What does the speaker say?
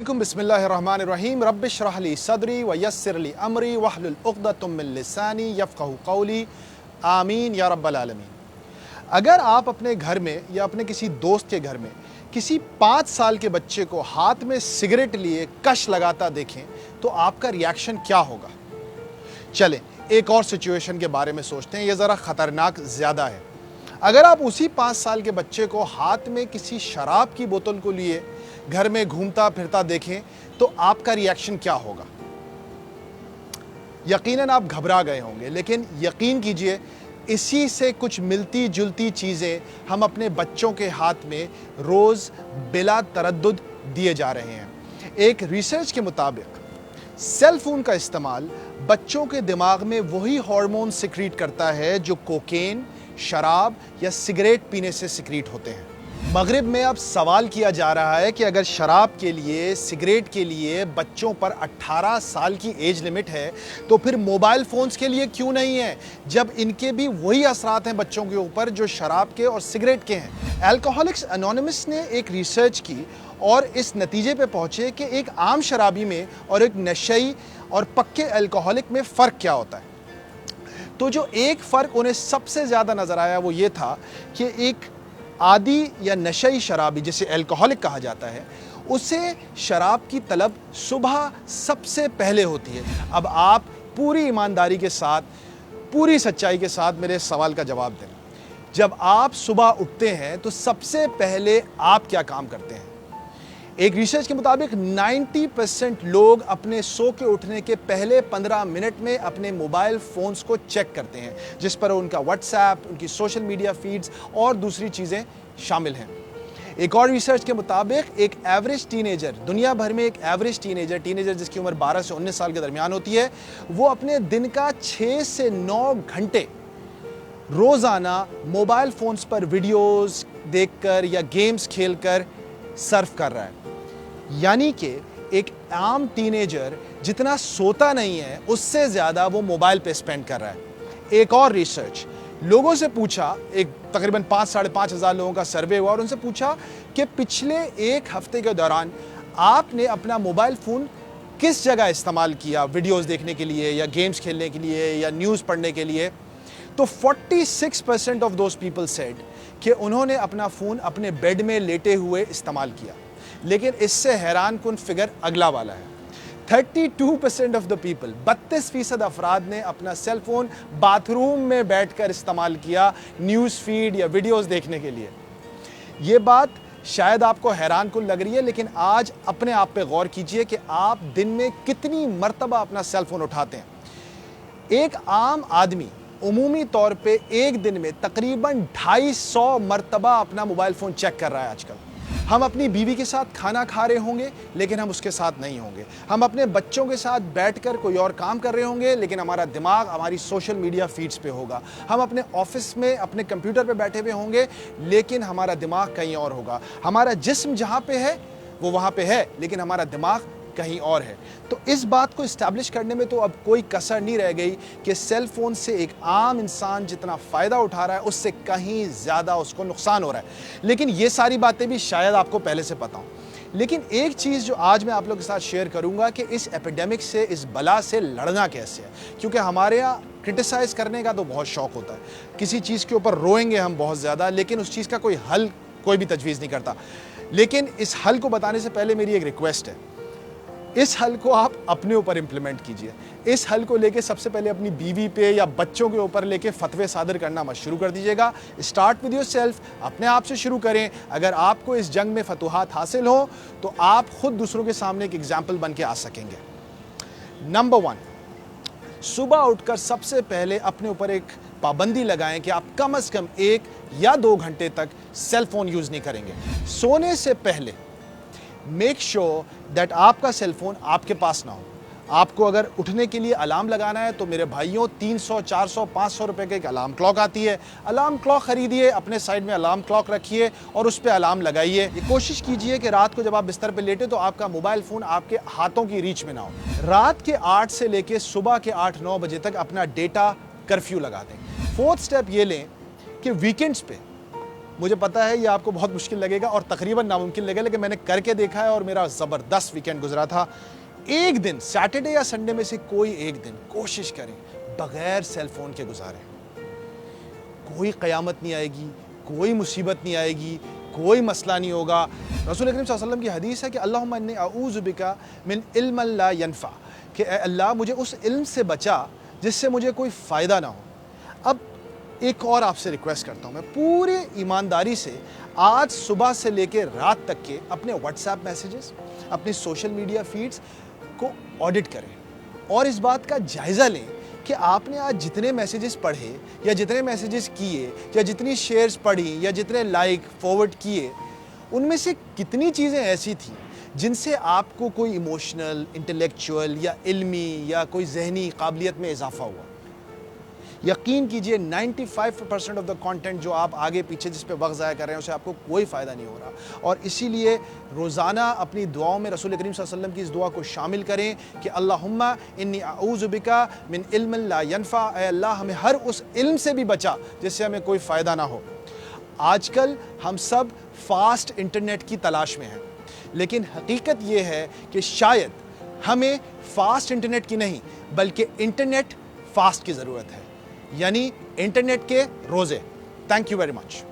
अस्सलामुअलैकुम बिस्मिल्लाहिर्रहमानिर्रहीम रब्बिश्रह ली सदरी व यस्सिर ली अमरी वहलुल उक़दतम मिन लिसानी यफ़क़हू क़ौली आमीन या रब्बल आलमीन। अगर आप अपने घर में या अपने किसी दोस्त के घर में किसी 5 साल के बच्चे को हाथ में सिगरेट लिए कश लगाता देखें तो आपका रिएक्शन क्या होगा? चलें एक और सिचुएशन के बारे में सोचते हैं, ये ज़रा ख़तरनाक ज़्यादा है। अगर आप उसी 5 साल के बच्चे को हाथ में किसी शराब की बोतल को लिए घर में घूमता फिरता देखें तो आपका रिएक्शन क्या होगा? यकीनन आप घबरा गए होंगे, लेकिन यकीन कीजिए इसी से कुछ मिलती जुलती चीज़ें हम अपने बच्चों के हाथ में रोज़ बिला तरद्दुद दिए जा रहे हैं। एक रिसर्च के मुताबिक सेल फोन का इस्तेमाल बच्चों के दिमाग में वही हार्मोन सिक्रीट करता है जो कोकेन, शराब या सिगरेट पीने से सिक्रीट होते हैं। मगरिब में अब सवाल किया जा रहा है कि अगर शराब के लिए, सिगरेट के लिए बच्चों पर 18 साल की एज लिमिट है तो फिर मोबाइल फ़ोन्स के लिए क्यों नहीं है, जब इनके भी वही असरात हैं बच्चों के ऊपर जो शराब के और सिगरेट के हैं। अल्कोहलिक्स एनोनिमस ने एक रिसर्च की और इस नतीजे पे पहुंचे कि एक आम शराबी में और एक नशई और पक्के अल्कोहलिक में फ़र्क क्या होता है। तो जो एक फ़र्क उन्हें सबसे ज़्यादा नज़र आया वो ये था कि एक आदी या नशई शराबी, जिसे अल्कोहलिक कहा जाता है, उसे शराब की तलब सुबह सबसे पहले होती है। अब आप पूरी ईमानदारी के साथ, पूरी सच्चाई के साथ मेरे सवाल का जवाब दें। जब आप सुबह उठते हैं तो सबसे पहले आप क्या काम करते हैं? एक रिसर्च के मुताबिक 90% लोग अपने सो के उठने के पहले 15 मिनट में अपने मोबाइल फ़ोन्स को चेक करते हैं, जिस पर उनका व्हाट्सएप, उनकी सोशल मीडिया फीड्स और दूसरी चीज़ें शामिल हैं। एक और रिसर्च के मुताबिक एक एवरेज टीनेजर, दुनिया भर में एक एवरेज टीनेजर जिसकी उम्र 12 से 19 साल के दरमियान होती है, वो अपने दिन का 6 से 9 घंटे रोज़ाना मोबाइल फ़ोन्स पर वीडियोज़ देखकर या गेम्स खेलकर सर्फ कर रहा है। यानी कि एक आम टीनेजर जितना सोता नहीं है उससे ज़्यादा वो मोबाइल पे स्पेंड कर रहा है। एक और रिसर्च, लोगों से पूछा, एक तकरीबन 5-5.5 हज़ार लोगों का सर्वे हुआ और उनसे पूछा कि पिछले एक हफ्ते के दौरान आपने अपना मोबाइल फ़ोन किस जगह इस्तेमाल किया, वीडियोस देखने के लिए या गेम्स खेलने के लिए या न्यूज़ पढ़ने के लिए। तो 46% ऑफ दोज पीपल सेड कि उन्होंने अपना फ़ोन अपने बेड में लेटे हुए इस्तेमाल किया। लेकिन इससे हैरान कुन फिगर अगला वाला है। 32% ऑफ द पीपल, 32% अफराद ने अपना सेल फोन बाथरूम में बैठकर इस्तेमाल किया न्यूज़ फीड या वीडियोस देखने के लिए। ये बात शायद आपको हैरान कुन लग रही है, लेकिन आज अपने आप पे गौर कीजिए कि आप दिन में कितनी मर्तबा अपना सेल फोन उठाते हैं। एक आम आदमी उमूमी तौर पे एक दिन में तकरीबन 250 मर्तबा अपना मोबाइल फ़ोन चेक कर रहा है आजकल। हम अपनी बीवी के साथ खाना खा रहे होंगे लेकिन हम उसके साथ नहीं होंगे। हम अपने बच्चों के साथ बैठकर कोई और काम कर रहे होंगे लेकिन हमारा दिमाग हमारी सोशल मीडिया फीड्स पे होगा। हम अपने ऑफिस में अपने कंप्यूटर पे बैठे हुए होंगे लेकिन हमारा दिमाग कहीं और होगा। हमारा जिस्म जहाँ पे है वो वहाँ पे है लेकिन हमारा दिमाग कहीं और है। तो इस बात को इस्टेब्लिश करने में तो अब कोई कसर नहीं रह गई कि सेल फोन से एक आम इंसान जितना फ़ायदा उठा रहा है उससे कहीं ज़्यादा उसको नुकसान हो रहा है। लेकिन ये सारी बातें भी शायद आपको पहले से पता हो। लेकिन एक चीज़ जो आज मैं आप लोगों के साथ शेयर करूंगा कि इस एपिडेमिक से, इस बला से लड़ना कैसे है। क्योंकि हमारे यहाँ क्रिटिसाइज़ करने का तो बहुत शौक़ होता है, किसी चीज़ के ऊपर रोएंगे हम बहुत ज़्यादा, लेकिन उस चीज़ का कोई हल कोई भी तजवीज़ नहीं करता। लेकिन इस हल को बताने से पहले मेरी एक रिक्वेस्ट है, इस हल को आप अपने ऊपर इम्प्लीमेंट कीजिए। इस हल को लेके सबसे पहले अपनी बीवी पे या बच्चों के ऊपर लेके फतवे सादर करना मत शुरू कर दीजिएगा। स्टार्ट विद योरसेल्फ, अपने आप से शुरू करें। अगर आपको इस जंग में फतूहात हासिल हो तो आप खुद दूसरों के सामने एक एग्जाम्पल बन के आ सकेंगे। नंबर 1, सुबह उठकर सबसे पहले अपने ऊपर एक पाबंदी लगाएं कि आप कम से कम 1 या 2 घंटे तक सेल फोन यूज़ नहीं करेंगे। सोने से पहले मेक श्योर दैट आपका सेल फोन आपके पास ना हो। आपको अगर उठने के लिए अलार्म लगाना है तो मेरे भाइयों 300, 400, 500 रुपए की एक अलार्म क्लॉक आती है। अलार्म क्लॉक खरीदिए, अपने साइड में अलार्म क्लॉक रखिए और उस पर अलार्म लगाइए। कोशिश कीजिए कि रात को जब आप बिस्तर पे लेटे तो आपका मोबाइल फ़ोन आपके हाथों की रीच में ना हो। रात के 8 से लेके सुबह के 8-9 बजे तक अपना डेटा कर्फ्यू लगा दें। 4th स्टेप ये लें कि वीकेंड्स पे मुझे पता है ये आपको बहुत मुश्किल लगेगा और तकरीबन नामुमकिन लगेगा, लेकिन मैंने करके देखा है और मेरा ज़बरदस्त वीकेंड गुजरा था। एक दिन सैटरडे या संडे में से कोई एक दिन कोशिश करें बगैर सेल फोन के गुजारें। कोई क़यामत नहीं आएगी, कोई मुसीबत नहीं आएगी, कोई मसला नहीं होगा। रसूल करीम सल्लल्लाहु अलैहि वसल्लम की हदीस है कि अल्लाहुम्मा इन्नी अऊज़ु बिका मिन इल्मिन ला यनफ़ा, कि अल्लाह मुझे उस इल्म से बचा जिससे मुझे कोई फ़ायदा ना हो। अब एक और आपसे रिक्वेस्ट करता हूँ, मैं पूरी ईमानदारी से आज सुबह से लेकर रात तक के अपने व्हाट्सएप मैसेजेस, अपनी सोशल मीडिया फीड्स को ऑडिट करें और इस बात का जायज़ा लें कि आपने आज जितने मैसेजेस पढ़े या जितने मैसेजेस किए या जितनी शेयर्स पढ़ी या जितने लाइक फॉरवर्ड किए, उनमें से कितनी चीज़ें ऐसी थी जिनसे आपको कोई इमोशनल, इंटेलेक्चुअल या इल्मी या कोई जहनी काबिलियत में इजाफा हुआ। यकीन कीजिए 95% ऑफ द कंटेंट जो आप आगे पीछे जिस पे वक्त ज़ाया कर रहे हैं उसे आपको कोई फ़ायदा नहीं हो रहा। और इसीलिए रोज़ाना अपनी दुआओं में रसूल करीम सल्लल्लाहु अलैहि वसल्लम की इस दुआ को शामिल करें कि अल्लाहुम्मा इन्नी अऊज़ु बिका मिन इल्मिन ला यनफ़ा, ऐ अल्लाह हमें हर उस इल्म से भी बचा जिससे हमें कोई फ़ायदा ना हो। आजकल हम सब फास्ट इंटरनेट की तलाश में हैं, लेकिन हकीकत ये है कि शायद हमें फास्ट इंटरनेट की नहीं बल्कि इंटरनेट फास्ट की ज़रूरत है, यानी इंटरनेट के रोज़े। Thank you very much.